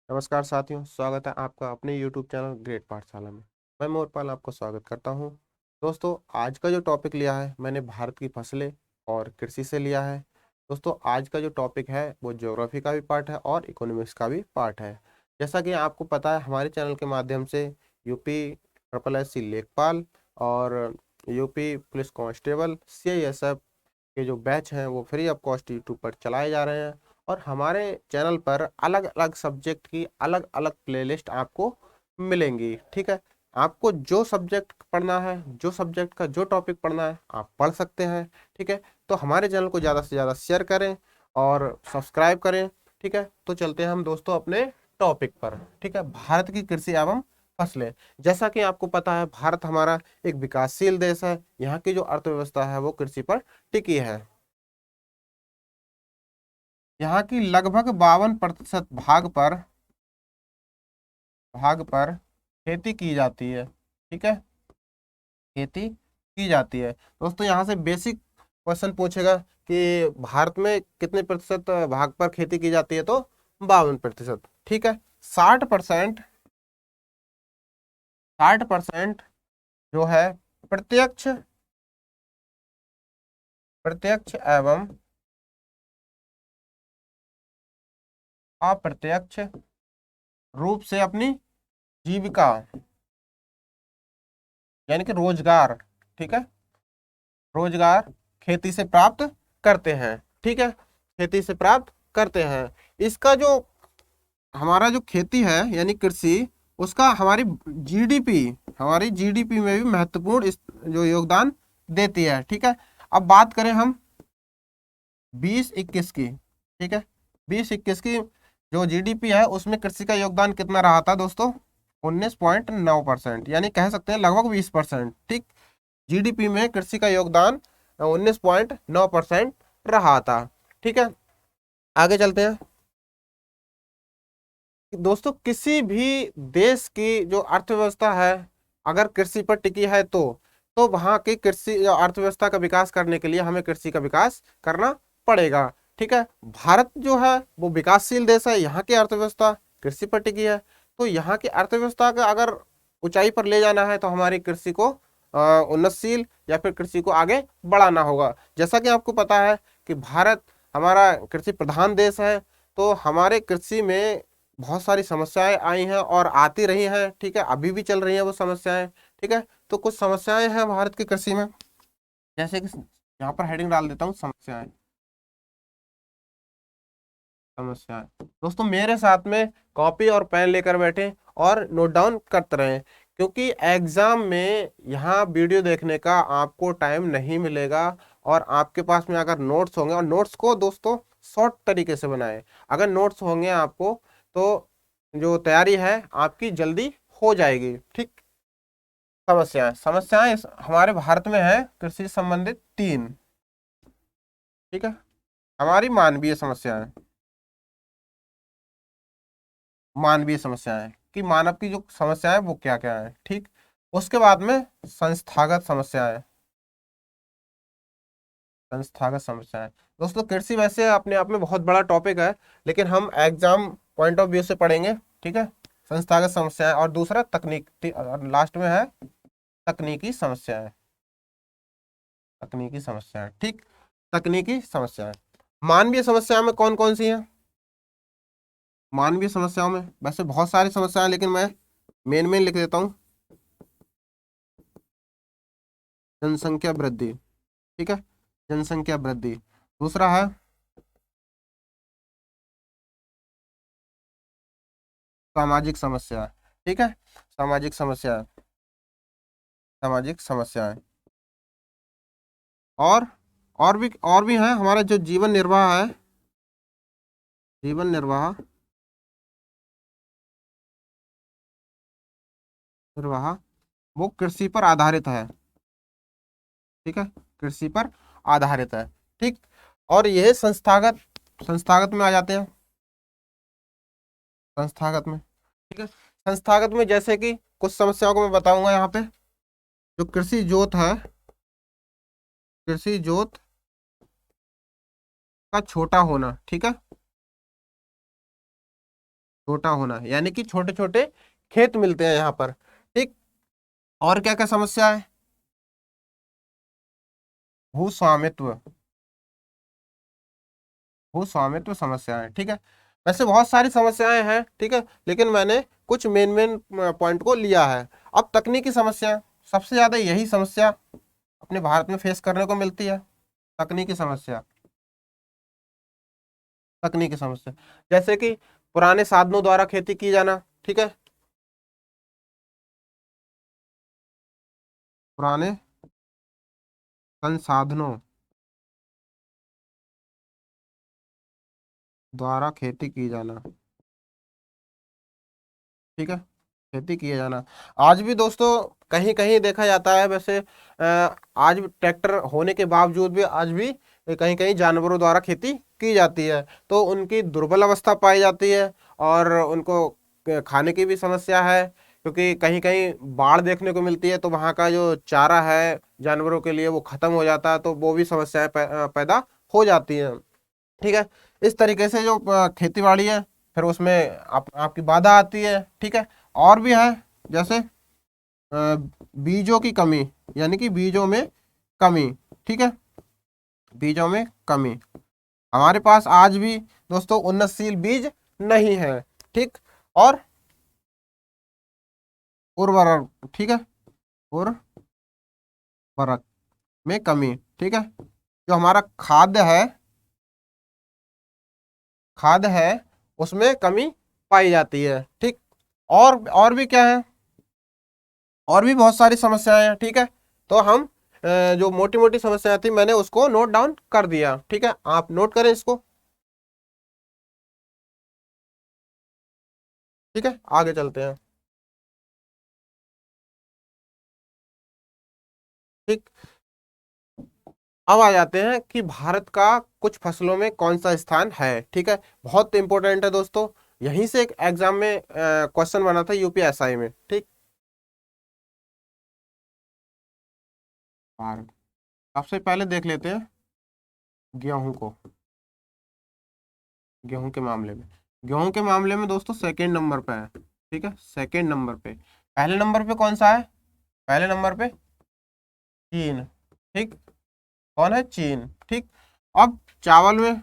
नमस्कार साथियों, स्वागत है आपका अपने YouTube चैनल ग्रेट पाठशाला में। मैं मोरपाल आपको स्वागत करता हूं। दोस्तों, आज का जो टॉपिक लिया है मैंने भारत की फसलें और कृषि से लिया है। दोस्तों, आज का जो टॉपिक है वो ज्योग्राफी का भी पार्ट है और इकोनॉमिक्स का भी पार्ट है। जैसा कि आपको पता है, हमारे चैनल के माध्यम से यूपी ट्रिपल एस सी लेखपाल और यूपी पुलिस कांस्टेबल CISF के जो बैच हैं वो फ्री ऑफ कॉस्ट यूट्यूब पर चलाए जा रहे हैं। और हमारे चैनल पर अलग अलग सब्जेक्ट की अलग अलग प्लेलिस्ट आपको मिलेंगी। ठीक है, आपको जो सब्जेक्ट पढ़ना है, जो सब्जेक्ट का जो टॉपिक पढ़ना है, आप पढ़ सकते हैं। ठीक है, तो हमारे चैनल को ज़्यादा से ज़्यादा शेयर करें और सब्सक्राइब करें। ठीक है, तो चलते हैं हम दोस्तों अपने टॉपिक पर। ठीक है, भारत की कृषि एवं फसलें। जैसा कि आपको पता है, भारत हमारा एक विकासशील देश है। यहाँ की जो अर्थव्यवस्था है वो कृषि पर टिकी है। यहाँ की लगभग 52% भाग पर खेती की जाती है। ठीक है, खेती की जाती है। दोस्तों, यहाँ से बेसिक क्वेश्चन पूछेगा कि भारत में कितने प्रतिशत भाग पर खेती की जाती है, तो 52%। ठीक है, 60% 60% जो है प्रत्यक्ष प्रत्यक्ष एवं अप्रत्यक्ष रूप से अपनी जीविका यानी कि रोजगार, ठीक है, रोजगार खेती से प्राप्त करते हैं। ठीक है, खेती से प्राप्त करते हैं। इसका जो हमारा जो खेती है यानी कृषि, उसका हमारी जीडीपी में भी महत्वपूर्ण जो योगदान देती है। ठीक है, अब बात करें हम 2021 की। ठीक है, 2021 की जो जीडीपी है उसमें कृषि का योगदान कितना रहा था दोस्तों? 19.9%, यानी कह सकते हैं लगभग 20%। ठीक, जीडीपी में कृषि का योगदान 19.9% रहा था। ठीक है, आगे चलते हैं। दोस्तों, किसी भी देश की जो अर्थव्यवस्था है, अगर कृषि पर टिकी है तो वहां की कृषि अर्थव्यवस्था का विकास करने के लिए हमें कृषि का विकास करना पड़ेगा। ठीक है, भारत जो है वो विकासशील देश है, यहाँ की अर्थव्यवस्था कृषि पर टिकी है। तो यहाँ की अर्थव्यवस्था का अगर ऊंचाई पर ले जाना है तो हमारी कृषि को उन्नतशील या फिर कृषि को आगे बढ़ाना होगा। जैसा कि आपको पता है कि भारत हमारा कृषि प्रधान देश है, तो हमारे कृषि में बहुत सारी समस्याएं आई हैं और आती रही हैं। ठीक है, अभी भी चल रही हैं वो समस्याएं। ठीक है, तो कुछ समस्याएं हैं भारत की कृषि में, जैसे कि यहाँ पर हेडिंग डाल देता हूँ, समस्याएं। समस्याएं दोस्तों, मेरे साथ में कॉपी और पेन लेकर बैठे और नोट डाउन करते रहें, क्योंकि एग्जाम में यहाँ वीडियो देखने का आपको टाइम नहीं मिलेगा। और आपके पास में अगर नोट्स होंगे, और नोट्स को दोस्तों शॉर्ट तरीके से बनाएं। अगर नोट्स होंगे आपको तो जो तैयारी है आपकी जल्दी हो जाएगी। ठीक, समस्याएं समस्याएं हमारे भारत में है कृषि संबंधित तीन। ठीक है, हमारी मानवीय समस्याएं, मानवीय समस्याएं कि मानव की जो समस्याएं वो क्या क्या है। ठीक, उसके बाद में संस्थागत समस्याएं, संस्थागत समस्याएं। दोस्तों, कृषि वैसे अपने आप में बहुत बड़ा टॉपिक है, लेकिन हम एग्जाम पॉइंट ऑफ व्यू से पढ़ेंगे। ठीक है, संस्थागत समस्याएं और दूसरा तकनीक, और लास्ट में है तकनीकी समस्याएं। तकनीकी समस्याएं, ठीक, तकनीकी समस्याएं। मानवीय समस्याओं में कौन कौन सी हैं? मानवीय समस्याओं में वैसे बहुत सारी समस्याएं, लेकिन मैं मेन मेन लिख देता हूँ। जनसंख्या वृद्धि, ठीक है, जनसंख्या वृद्धि। दूसरा है सामाजिक समस्या। ठीक है, सामाजिक समस्या, सामाजिक समस्याएं। और और भी हैं, हमारा जो जीवन निर्वाह है, जीवन निर्वाह निर्वाह वो कृषि पर आधारित है। ठीक है, कृषि पर आधारित है। ठीक, और यह संस्थागत संस्थागत में आ जाते हैं। संस्थागत में, ठीक है, संस्थागत में जैसे कि कुछ समस्याओं को मैं बताऊंगा यहाँ पे। जो कृषि जोत है, कृषि जोत का छोटा होना। ठीक है, छोटा होना, यानी कि छोटे छोटे खेत मिलते हैं यहाँ पर। ठीक। और क्या क्या समस्या है? भू स्वामित्व, भू स्वामित्व समस्याएं। ठीक है। वैसे बहुत सारी समस्याएं हैं, ठीक है, लेकिन मैंने कुछ मेन मेन पॉइंट को लिया है। अब तकनीकी समस्या, सबसे ज्यादा यही समस्या अपने भारत में फेस करने को मिलती है। तकनीकी समस्या, तकनीकी समस्या जैसे कि पुराने साधनों द्वारा खेती की जाना। ठीक है। पुराने संसाधनों द्वारा खेती की जाना। ठीक है। खेती किए जाना। आज भी दोस्तों कहीं कहीं देखा जाता है, वैसे आज ट्रैक्टर होने के बावजूद भी आज भी कहीं कहीं जानवरों द्वारा खेती की जाती है, तो उनकी दुर्बल अवस्था पाई जाती है और उनको खाने की भी समस्या है, क्योंकि कहीं कहीं बाढ़ देखने को मिलती है, तो वहाँ का जो चारा है जानवरों के लिए वो खत्म हो जाता है, तो वो भी समस्याएं पैदा हो जाती हैं। ठीक है। इस तरीके से जो खेती बाड़ी है, फिर उसमें आपकी बाधा आती है। ठीक है। और भी है, जैसे बीजों की कमी, यानी कि बीजों में कमी। ठीक है। बीजों में कमी, हमारे पास आज भी दोस्तों उन्नतशील बीज नहीं है। ठीक। और उर्वरक, ठीक है, उर्वरक में कमी। ठीक है। जो हमारा खाद्य है उसमें कमी पाई जाती है। ठीक। और भी क्या है? और भी बहुत सारी समस्याएं हैं। ठीक है। तो हम जो मोटी मोटी समस्याएं थी मैंने उसको नोट डाउन कर दिया। ठीक है, आप नोट करें इसको। ठीक है, आगे चलते हैं। ठीक। अब आ जाते हैं कि भारत का कुछ फसलों में कौन सा स्थान है। ठीक है, बहुत इंपॉर्टेंट है दोस्तों, यहीं से एक एग्जाम में क्वेश्चन बना था यूपीएसआई में। ठीक। भारत, सबसे पहले देख लेते हैं गेहूं को। गेहूं के मामले में, गेहूं के मामले में दोस्तों सेकंड नंबर पे है। ठीक है, सेकंड नंबर पे। पहले नंबर पे कौन सा है? पहले नंबर पे चीन। ठीक। कौन है? चीन। ठीक। अब चावल में,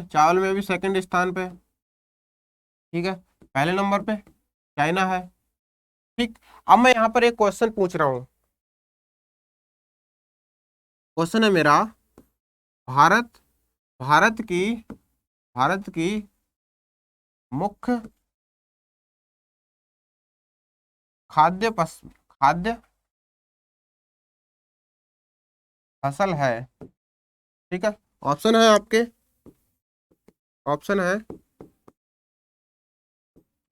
चावल में भी सेकंड स्थान पे। ठीक है। पहले नंबर पे चाइना है। ठीक। अब मैं यहाँ पर एक क्वेश्चन पूछ रहा हूँ। क्वेश्चन है मेरा, भारत भारत की मुख्य खाद्य फसल है। ठीक है। ऑप्शन है आपके, ऑप्शन है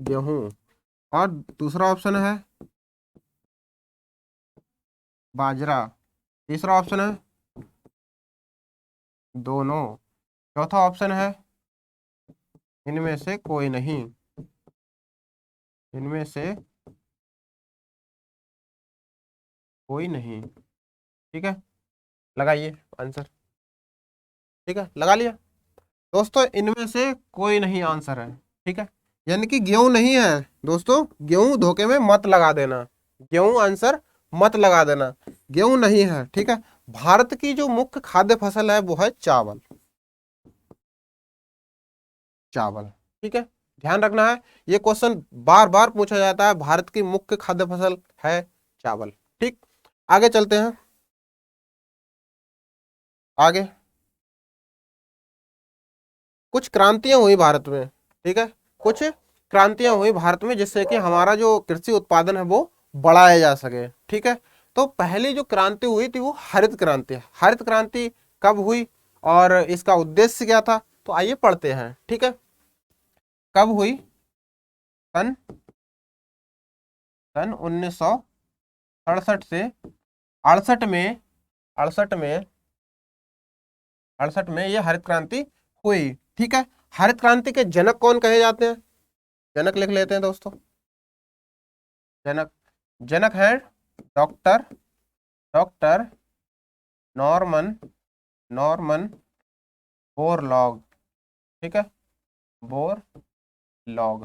गेहूं, और दूसरा ऑप्शन है बाजरा, तीसरा ऑप्शन है दोनों, चौथा ऑप्शन है इनमें से कोई नहीं। इनमें से कोई नहीं। ठीक है, लगाइए आंसर। ठीक है, लगा लिया दोस्तों, इनमें से कोई नहीं आंसर है। ठीक है, यानी कि गेहूं नहीं है दोस्तों, गेहूं धोखे में मत लगा देना, गेहूं आंसर मत लगा देना, गेहूं नहीं है। ठीक है। भारत की जो मुख्य खाद्य फसल है वो है चावल, चावल। ठीक है, ध्यान रखना है, ये क्वेश्चन बार बार पूछा जाता है, भारत की मुख्य खाद्य फसल है चावल। ठीक। आगे चलते हैं, आगे कुछ क्रांतियां हुई भारत में। ठीक है, कुछ क्रांतियां हुई भारत में जिससे कि हमारा जो कृषि उत्पादन है वो बढ़ाया जा सके। ठीक है। तो पहली जो क्रांति हुई थी वो हरित क्रांति। हरित क्रांति कब हुई और इसका उद्देश्य क्या था, तो आइए पढ़ते हैं। ठीक है, कब हुई? सन सन 1967 से 68 में, 68 में, 68 में ये हरित क्रांति हुई। ठीक है। हरित क्रांति के जनक कौन कहे जाते हैं? जनक लिख लेते हैं दोस्तों। जनक, जनक है doctor doctor Norman, Norman Borlaug. ठीक है, बोर लॉग।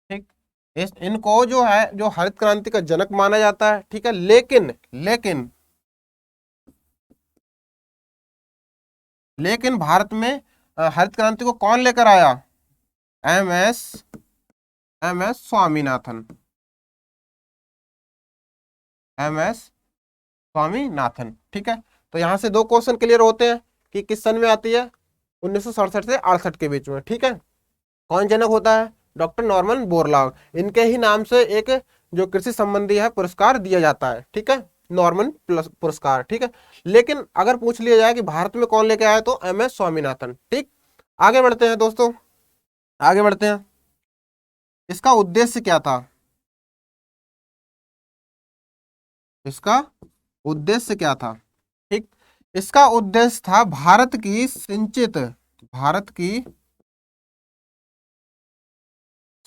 ठीक, इस इनको जो है जो हरित क्रांति का जनक माना जाता है। ठीक है, लेकिन लेकिन लेकिन भारत में हरित क्रांति को कौन लेकर आया? M S M S Swaminathan. M S Swaminathan. ठीक है, तो यहां से दो क्वेश्चन क्लियर होते हैं कि किस सन में आती है, 1967 से 68 के बीच में। ठीक है, कौन जनक होता है? Doctor Norman Borlaug. इनके ही नाम से एक जो कृषि संबंधी है पुरस्कार दिया जाता है। ठीक है, नॉर्मन प्लस पुरस्कार। ठीक है, लेकिन अगर पूछ लिया जाए कि भारत में कौन लेके आया, तो एम एस स्वामीनाथन। ठीक, आगे बढ़ते हैं दोस्तों, आगे बढ़ते हैं। इसका उद्देश्य क्या था? इसका उद्देश्य क्या था? ठीक, इसका उद्देश्य था भारत की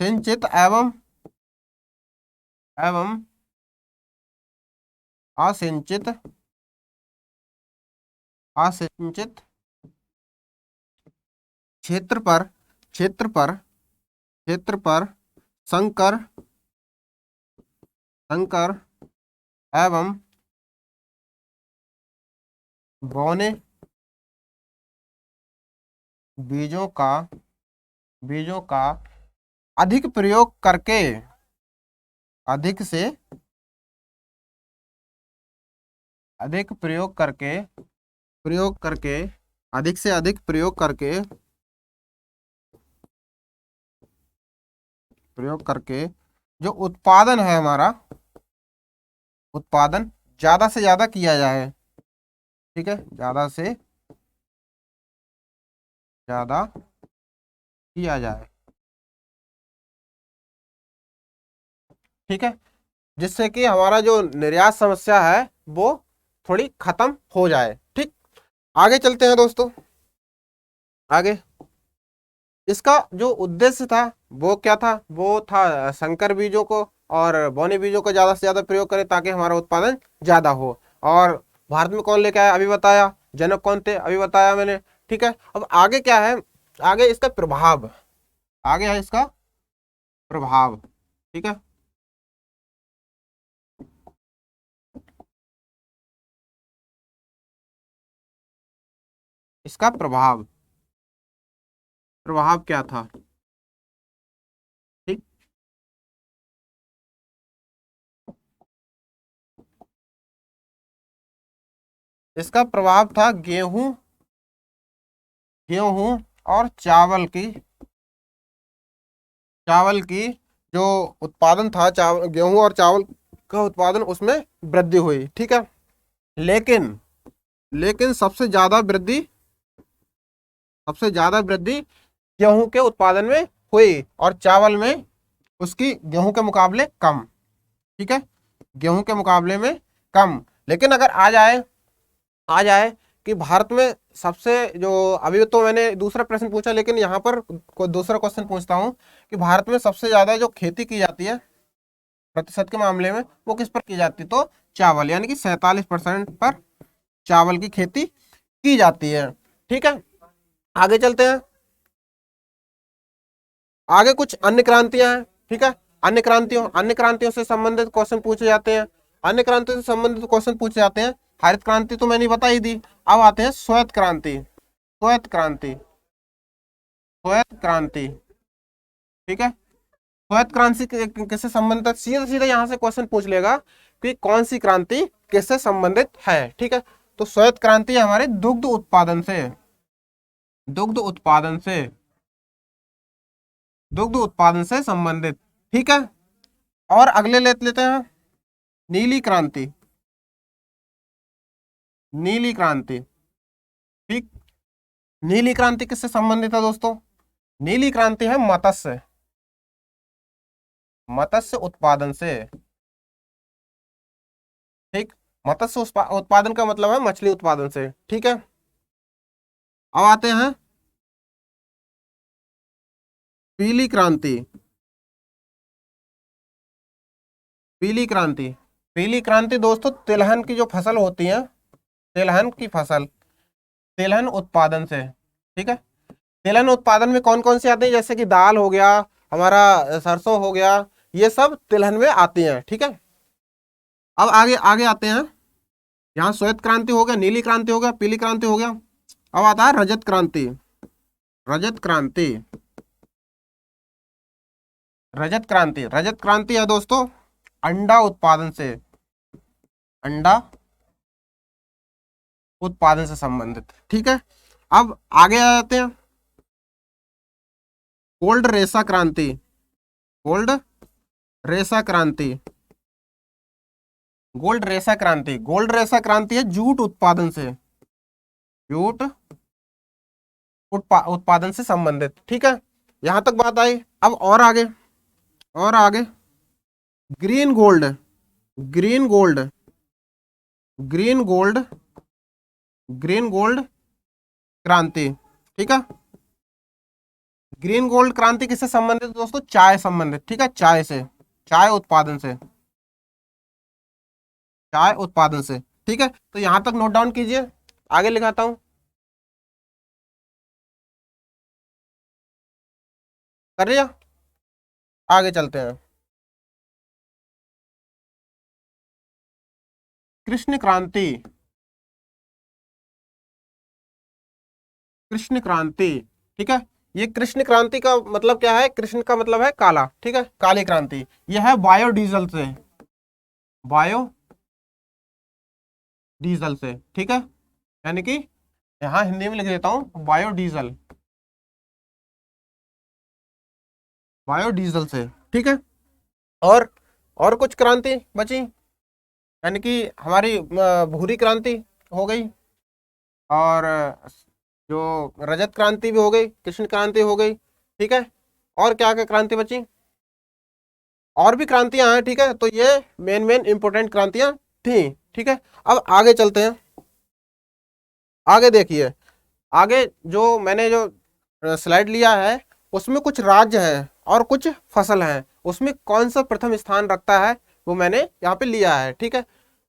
सिंचित एवं एवं असिंचित असिंचित क्षेत्र पर क्षेत्र पर क्षेत्र पर संकर संकर एवं बौने बीजों का बीजों का अधिक प्रयोग करके अधिक से अधिक प्रयोग करके अधिक से अधिक प्रयोग करके जो उत्पादन है हमारा, उत्पादन ज्यादा से ज्यादा किया जाए। ठीक है, ज्यादा से ज्यादा किया जाए। ठीक है, जिससे कि हमारा जो निर्यात समस्या है वो थोड़ी खत्म हो जाए। ठीक, आगे चलते हैं दोस्तों, आगे। इसका जो उद्देश्य था वो क्या था? वो था संकर बीजों को और बौने बीजों को ज्यादा से ज्यादा प्रयोग करें ताकि हमारा उत्पादन ज्यादा हो। और भारत में कौन लेके आया अभी बताया, जनक कौन थे अभी बताया मैंने। ठीक है, अब आगे क्या है? आगे इसका प्रभाव, आगे है इसका प्रभाव। ठीक है, इसका प्रभाव, प्रभाव क्या था? ठीक, इसका प्रभाव था गेहूं गेहूं और चावल की जो उत्पादन था, चावल, गेहूं और चावल का उत्पादन, उसमें वृद्धि हुई। ठीक है, लेकिन लेकिन सबसे ज्यादा वृद्धि गेहूं के उत्पादन में हुई और चावल में उसकी गेहूं के मुकाबले कम। ठीक है, गेहूं के मुकाबले में कम। लेकिन अगर आ जाए कि भारत में सबसे जो, अभी तो मैंने दूसरा प्रश्न पूछा, लेकिन यहाँ पर कोई दूसरा क्वेश्चन पूछता हूँ कि भारत में सबसे ज्यादा जो खेती की जाती है प्रतिशत के मामले में, वो किस पर की जाती है? तो चावल, यानी कि 47% पर चावल की खेती की जाती है। ठीक है, आगे चलते हैं, आगे कुछ अन्य क्रांतियां हैं। ठीक है, अन्य क्रांतियों से संबंधित क्वेश्चन पूछे जाते हैं। अन्य क्रांतियों से संबंधित क्वेश्चन पूछे जाते हैं। हरित क्रांति तो मैंने बता ही दी। अब आते हैं श्वेत क्रांति। श्वेत क्रांति श्वेत क्रांति ठीक है, श्वेत क्रांति किससे संबंधित है? सीधा सीधा यहाँ से क्वेश्चन पूछ लेगा कि कौन सी क्रांति किससे संबंधित है। ठीक है, तो श्वेत क्रांति हमारे दुग्ध उत्पादन से संबंधित। ठीक है, और अगले लेते हैं नीली क्रांति। नीली क्रांति ठीक, नीली क्रांति किससे संबंधित है दोस्तों? नीली क्रांति है मत्स्य उत्पादन से। ठीक, उत्पादन का मतलब है मछली उत्पादन से। ठीक है, अब आते हैं पीली क्रांति। पीली क्रांति पीली क्रांति दोस्तों तिलहन की जो फसल होती है, तिलहन की फसल, तिलहन उत्पादन से। ठीक है, तिलहन उत्पादन में कौन कौन सी आती है, जैसे कि दाल हो गया, हमारा सरसों हो गया, ये सब तिलहन में आती हैं। ठीक है, अब आगे आगे आते हैं। यहाँ श्वेत क्रांति हो गया, नीली क्रांति हो गया, पीली क्रांति हो गया। अब आता है रजत क्रांति। रजत क्रांति, रजत क्रांति, रजत क्रांति है दोस्तों अंडा उत्पादन से, अंडा उत्पादन से संबंधित। ठीक है, अब आगे आ जाते हैं। गोल्ड रेसा क्रांति, गोल्ड रेसा क्रांति, गोल्ड रेसा क्रांति, गोल्ड रेसा क्रांति है जूट उत्पादन से, जूट उत्पादन से संबंधित। ठीक है, यहां तक बात आई। अब और आगे, और आगे green gold, green gold, green gold, green gold क्रांति। ठीक है, ग्रीन गोल्ड क्रांति किससे संबंधित दोस्तों, चाय संबंधित। ठीक है, चाय से, चाय उत्पादन से, चाय उत्पादन से। ठीक है, तो यहां तक नोट डाउन कीजिए, आगे लिखाता हूं। कर लिया, आगे चलते हैं। कृष्ण क्रांति, कृष्ण क्रांति। ठीक है, ये कृष्ण क्रांति का मतलब क्या है, कृष्ण का मतलब है काला। ठीक है, काली क्रांति। यह है बायोडीजल से, बायो डीजल से। ठीक है, यानी कि यहां हिंदी में लिख देता हूं बायोडीजल, बायोडीजल से। ठीक है, और और कुछ क्रांति बची, यानी कि हमारी भूरी क्रांति हो गई, और जो रजत क्रांति भी हो गई, कृष्ण क्रांति हो गई। ठीक है, और क्या क्या क्रांति बची, और भी क्रांतियां हैं। ठीक है, तो ये मेन मेन इंपोर्टेंट क्रांतियां थी। ठीक है, अब आगे चलते हैं। आगे देखिए, आगे जो मैंने जो स्लाइड लिया है उसमें कुछ राज्य है और कुछ फसल है, उसमें कौन सा प्रथम स्थान रखता है वो मैंने यहाँ पे लिया है। ठीक है,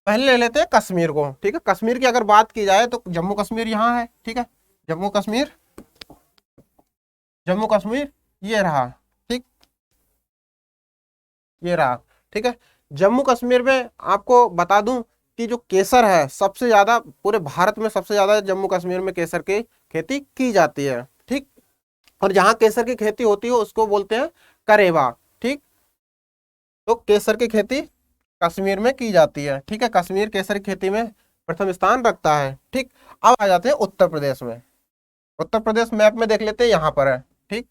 पहले ले लेते हैं कश्मीर को। ठीक है, कश्मीर की अगर बात की जाए तो जम्मू कश्मीर यहाँ है। ठीक है, जम्मू कश्मीर, जम्मू कश्मीर ये रहा। ठीक, ये रहा। ठीक है, जम्मू कश्मीर में आपको बता दूं कि जो केसर है सबसे ज्यादा, पूरे भारत में सबसे ज्यादा जम्मू कश्मीर में केसर की खेती की जाती है। ठीक, और जहां केसर की खेती होती है उसको बोलते हैं करेवा। ठीक, तो केसर की खेती कश्मीर में की जाती है। ठीक है, कश्मीर केसर की खेती में प्रथम स्थान रखता है। ठीक, अब आ जाते हैं उत्तर प्रदेश में। उत्तर प्रदेश मैप में देख लेते हैं, यहाँ पर है। ठीक,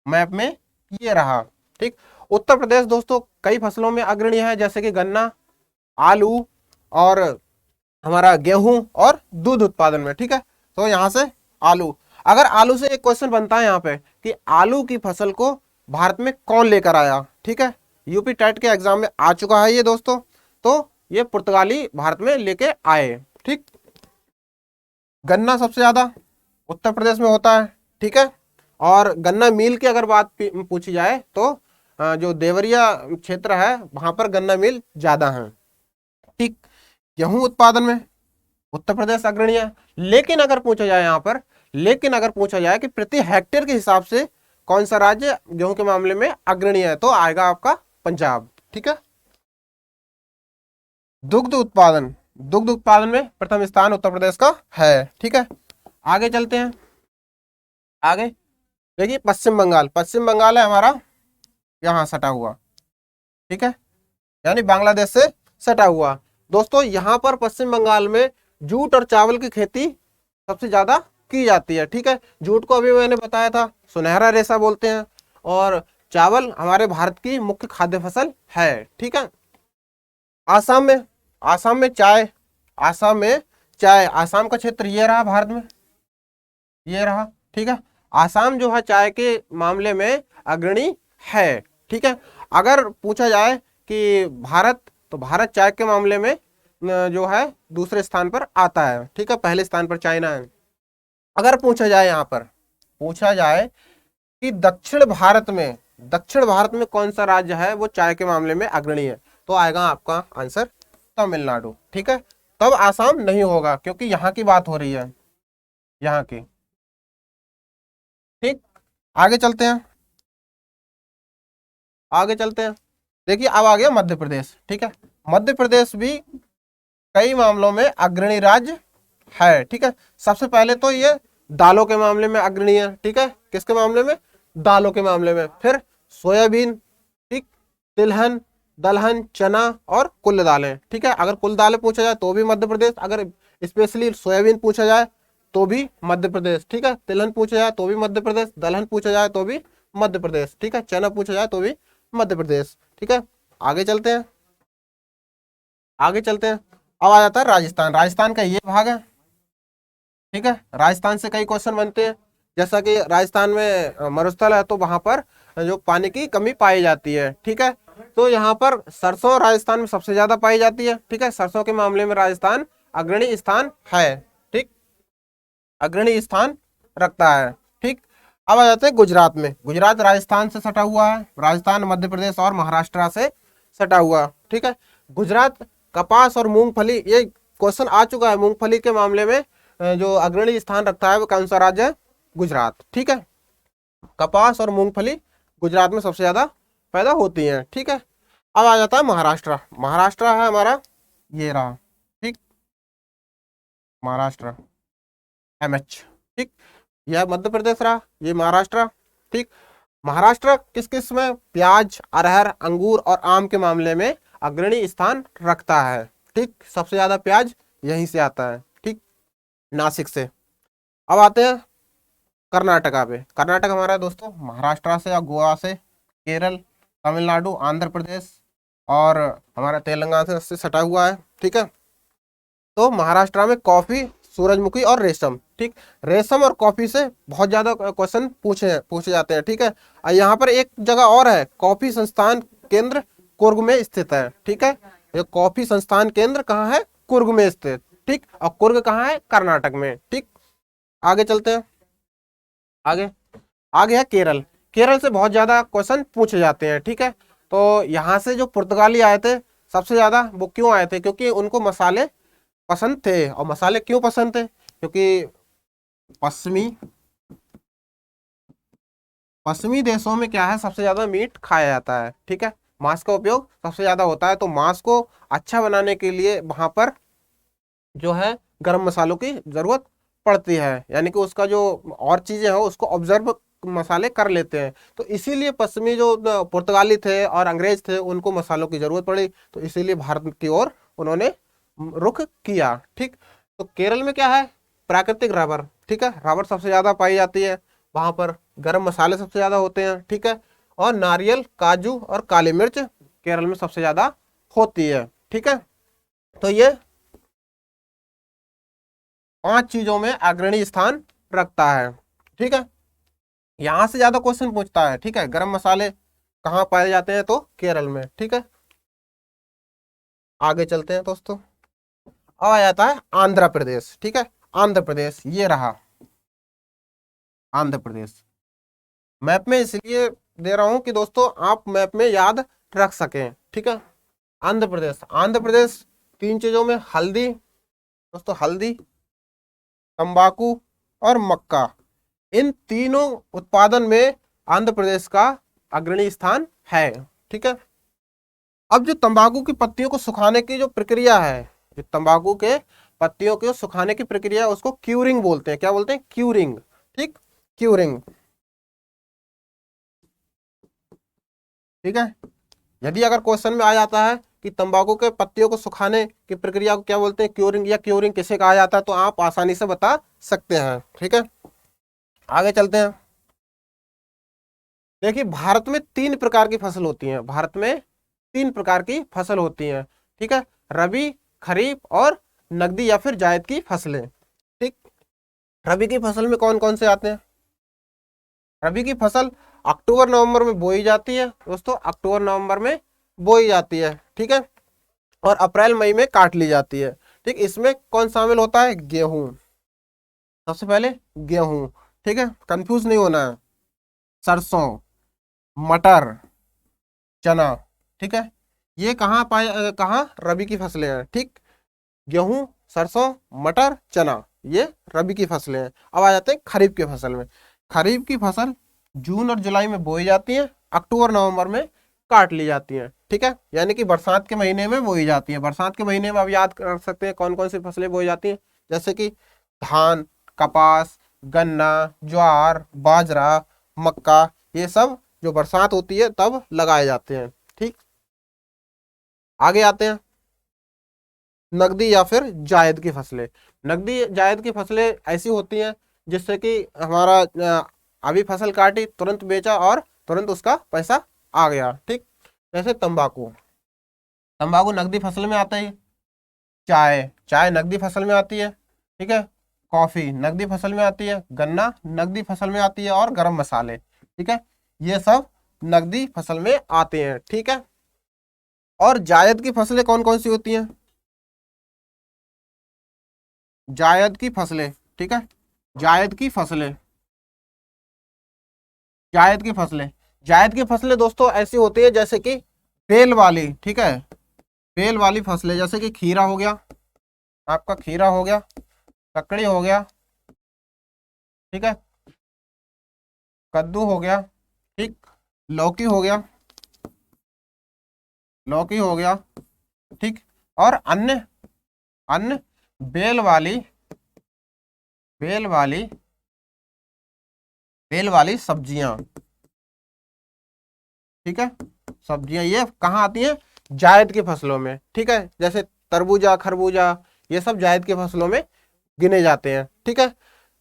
मैप में ये रहा। ठीक, उत्तर प्रदेश दोस्तों कई फसलों में अग्रणी है, जैसे कि गन्ना, आलू, और हमारा गेहूं और दूध उत्पादन में। ठीक है, तो यहां से आलू, अगर आलू से एक क्वेश्चन बनता है यहाँ पे कि आलू की फसल को भारत में कौन लेकर आया। ठीक है, यूपी टेट के एग्जाम में आ चुका है ये दोस्तों, तो ये पुर्तगाली भारत में लेके आए। ठीक, गन्ना सबसे ज्यादा उत्तर प्रदेश में होता है। ठीक है, और गन्ना मिल की अगर बात पूछी जाए तो जो देवरिया क्षेत्र है वहां पर गन्ना मिल ज्यादा है। ठीक, गेहूं उत्पादन में उत्तर प्रदेश अग्रणी है। लेकिन अगर पूछा जाए यहाँ पर, लेकिन अगर पूछा जाए कि प्रति हेक्टेयर के हिसाब से कौन सा राज्य गेहूं के मामले में अग्रणी है, तो आएगा आपका पंजाब। ठीक है, दुग्ध उत्पादन, दुग्ध उत्पादन में प्रथम स्थान उत्तर प्रदेश का है। ठीक है, आगे चलते हैं। आगे देखिए पश्चिम बंगाल, पश्चिम बंगाल है हमारा यहाँ सटा हुआ। ठीक है, यानी बांग्लादेश से सटा हुआ। दोस्तों यहाँ पर पश्चिम बंगाल में जूट और चावल की खेती सबसे ज्यादा की जाती है। ठीक है, जूट को अभी मैंने बताया था सुनहरा रेशा बोलते हैं, और चावल हमारे भारत की मुख्य खाद्य फसल है। ठीक है, आसाम में, आसाम में चाय, आसाम में चाय, आसाम का क्षेत्र ये रहा भारत में, ये रहा। ठीक है, आसाम जो है चाय के मामले में अग्रणी है। ठीक है, अगर पूछा जाए कि भारत, तो भारत चाय के मामले में जो है दूसरे स्थान पर आता है। ठीक है, पहले स्थान पर चाइना है। अगर पूछा जाए, यहाँ पर पूछा जाए कि दक्षिण भारत में, दक्षिण भारत में कौन सा राज्य है वो चाय के मामले में अग्रणी है, तो आएगा आपका आंसर तमिलनाडु। ठीक है, तब आसाम नहीं होगा क्योंकि यहाँ की बात हो रही है, यहाँ की। ठीक, आगे चलते हैं, आगे चलते हैं। देखिए अब आ गया मध्य प्रदेश। ठीक है, मध्य प्रदेश भी कई मामलों में अग्रणी राज्य है। ठीक है, सबसे पहले तो ये दालों के मामले में अग्रणी है। ठीक है, किसके मामले में? दालों के मामले में। फिर सोयाबीन, ठीक, तिलहन, दलहन, चना और कुल दालें। ठीक है, अगर कुल दालें पूछा जाए तो भी मध्य प्रदेश, अगर स्पेशली सोयाबीन पूछा जाए तो भी मध्य प्रदेश। ठीक है, तिलहन पूछा जाए तो भी मध्य प्रदेश, दलहन पूछा जाए तो भी मध्य प्रदेश। ठीक है, चना पूछा जाए तो भी मध्य प्रदेश। ठीक है, आगे चलते हैं, आगे चलते हैं। अब आ जाता है राजस्थान। राजस्थान का ये भाग है। ठीक है, राजस्थान से कई क्वेश्चन बनते हैं, जैसा कि राजस्थान में मरुस्थल है तो वहां पर जो पानी की कमी पाई जाती है। ठीक है, तो यहाँ पर सरसों राजस्थान में सबसे ज्यादा पाई जाती है। ठीक है, सरसों के मामले में राजस्थान अग्रणी स्थान है। ठीक, अग्रणी स्थान रखता है। ठीक, अब आ जाते हैं गुजरात में। गुजरात राजस्थान से सटा हुआ है, राजस्थान मध्य प्रदेश और महाराष्ट्र से सटा हुआ। ठीक है, गुजरात कपास और मूंगफली, ये क्वेश्चन आ चुका है, मूंगफली के मामले में जो अग्रणी स्थान रखता है वो कौन सा राज्य है? गुजरात। ठीक है, कपास और मूंगफली गुजरात में सबसे ज्यादा पैदा होती है। ठीक है, अब आ जाता है महाराष्ट्र। महाराष्ट्र है हमारा, ये रहा। ठीक, महाराष्ट्र MH। ठीक, यह मध्य प्रदेश रहा, ये महाराष्ट्र। ठीक, महाराष्ट्र किस किस में? प्याज, अरहर, अंगूर और आम के मामले में अग्रणी स्थान रखता है। ठीक, सबसे ज्यादा प्याज यहीं से आता है। ठीक, नासिक से। अब आते हैं कर्नाटका पे। कर्नाटक हमारा दोस्तों महाराष्ट्र से या गोवा से, केरल, तमिलनाडु, आंध्र प्रदेश और हमारा तेलंगाना से सटा हुआ है। ठीक है, तो महाराष्ट्र में कॉफी, सूरजमुखी और रेशम। ठीक, रेशम और कॉफी से बहुत ज्यादा क्वेश्चन पूछे जाते हैं। ठीक है, और यहाँ पर एक जगह और है, कॉफी संस्थान केंद्र कुर्ग में स्थित है। ठीक है, ये कॉफी संस्थान केंद्र कहाँ है? कुर्ग में स्थित। ठीक, और कुर्ग कहाँ है? कर्नाटक में। ठीक, आगे चलते हैं, आगे, आगे है केरल। केरल से बहुत ज्यादा क्वेश्चन पूछे जाते हैं। ठीक है, तो यहाँ से जो पुर्तगाली आए थे सबसे ज्यादा, वो क्यों आए थे? क्योंकि उनको मसाले पसंद थे। और मसाले क्यों पसंद थे? क्योंकि पश्चिमी पश्चिमी देशों में क्या है, सबसे ज्यादा मीट खाया जाता है। ठीक है, मांस का उपयोग सबसे ज्यादा होता है, तो मांस को अच्छा बनाने के लिए वहां पर जो है गरम मसालों की जरूरत पड़ती है, यानी कि उसका जो और चीजें हैं उसको ऑब्जर्व मसाले कर लेते हैं। तो इसीलिए पश्चिमी जो पुर्तगाली थे और अंग्रेज थे उनको मसालों की जरूरत पड़ी, तो इसीलिए भारत की ओर उन्होंने रुख किया। ठीक, तो केरल में क्या है? प्राकृतिक रबर। ठीक है, रबर सबसे ज्यादा पाई जाती है वहां पर, गरम मसाले सबसे ज्यादा होते हैं। ठीक है, और नारियल, काजू और काली मिर्च केरल में सबसे ज्यादा होती है। ठीक है, तो ये 5 चीजों में अग्रणी स्थान रखता है। ठीक है, यहां से ज्यादा क्वेश्चन पूछता है। ठीक है, गरम मसाले कहाँ पाए जाते हैं? तो केरल में। ठीक है, आगे चलते हैं दोस्तों। अब आ जाता है आंध्र प्रदेश। ठीक है, आंध्र प्रदेश ये रहा, आंध्र प्रदेश। मैप में इसलिए दे रहा हूं कि दोस्तों आप मैप में याद रख सकें। ठीक है, आंध्र प्रदेश, आंध्र प्रदेश 3 चीजों में, हल्दी दोस्तों, हल्दी, तंबाकू और मक्का, इन तीनों उत्पादन में आंध्र प्रदेश का अग्रणी स्थान है। ठीक है, अब जो तंबाकू की पत्तियों को सुखाने की जो प्रक्रिया है, जो तंबाकू के पत्तियों को सुखाने की प्रक्रिया है उसको क्यूरिंग बोलते हैं। क्या बोलते हैं? क्यूरिंग। ठीक, क्यूरिंग। ठीक है, यदि अगर क्वेश्चन में आ जाता है कि तंबाकू के पत्तियों को सुखाने की प्रक्रिया को क्या बोलते हैं, क्यूरिंग या क्यूरिंग किसे कहा जाता है, तो आप आसानी से बता सकते हैं। ठीक है, आगे चलते हैं। देखिए भारत में 3 प्रकार की फसल होती है, भारत में 3 प्रकार की फसल होती है। ठीक है, रबी, खरीफ और नकदी या फिर जायद की फसलें। ठीक, रबी की फसल में कौन कौन से आते हैं? रबी की फसल अक्टूबर नवंबर में बोई जाती है दोस्तों, अक्टूबर नवंबर में बोई जाती है। ठीक है, और अप्रैल मई में काट ली जाती है। ठीक, इसमें कौन शामिल होता है? गेहूं, सबसे पहले गेहूं। ठीक है, कंफ्यूज नहीं होना है। सरसों, मटर, चना। ठीक है, ये कहाँ पाए, कहाँ? रबी की फसलें हैं। ठीक, गेहूं, सरसों, मटर, चना, ये रबी की फसलें हैं। अब आ जाते हैं खरीफ की फसल में। खरीफ की फसल जून और जुलाई में बोई जाती है, अक्टूबर नवंबर में काट ली जाती है। ठीक है, यानी कि बरसात के महीने में बोई जाती है। बरसात के महीने में आप याद कर सकते हैं कौन कौन सी फसलें बोई जाती हैं, जैसे कि धान, कपास, गन्ना, ज्वार, बाजरा, मक्का, ये सब जो बरसात होती है तब लगाए जाते हैं। ठीक, आगे आते हैं नकदी या फिर जायद की फसलें। नकदी जायद की फसलें ऐसी होती हैं जिससे कि हमारा अभी फसल काटी, तुरंत बेचा और तुरंत उसका पैसा आ गया। ठीक, जैसे तंबाकू, तंबाकू नकदी फसल में आता है। चाय, चाय नकदी फसल में आती है। ठीक है, कॉफी नकदी फसल में आती है। गन्ना नकदी फसल में आती है, और गरम मसाले, ठीक है, ये सब नकदी फसल में आते हैं। ठीक है, और जायद की फसलें कौन कौन सी होती हैं? जायद की फसलें, ठीक है, जायद की फसलें, जायद की फसलें, जायद की फसलें दोस्तों ऐसी होती है जैसे कि बेल वाली, ठीक है, बेल वाली फसलें, जैसे कि खीरा हो गया, आपका खीरा हो गया, ककड़ी हो गया, ठीक है, कद्दू हो गया, ठीक, लौकी हो गया, लौकी हो गया, ठीक, और अन्य अन्य बेल वाली, बेल वाली, बेल वाली सब्जियां, ठीक है, सब्जियां ये कहाँ आती हैं? जायद की फसलों में। ठीक है, जैसे तरबूजा, खरबूजा, ये सब जायद की फसलों में गिने जाते हैं। ठीक है,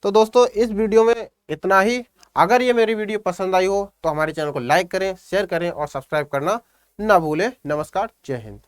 तो दोस्तों इस वीडियो में इतना ही। अगर ये मेरी वीडियो पसंद आई हो तो हमारे चैनल को लाइक करें, शेयर करें और सब्सक्राइब करना ना भूलें। नमस्कार, जय हिंद।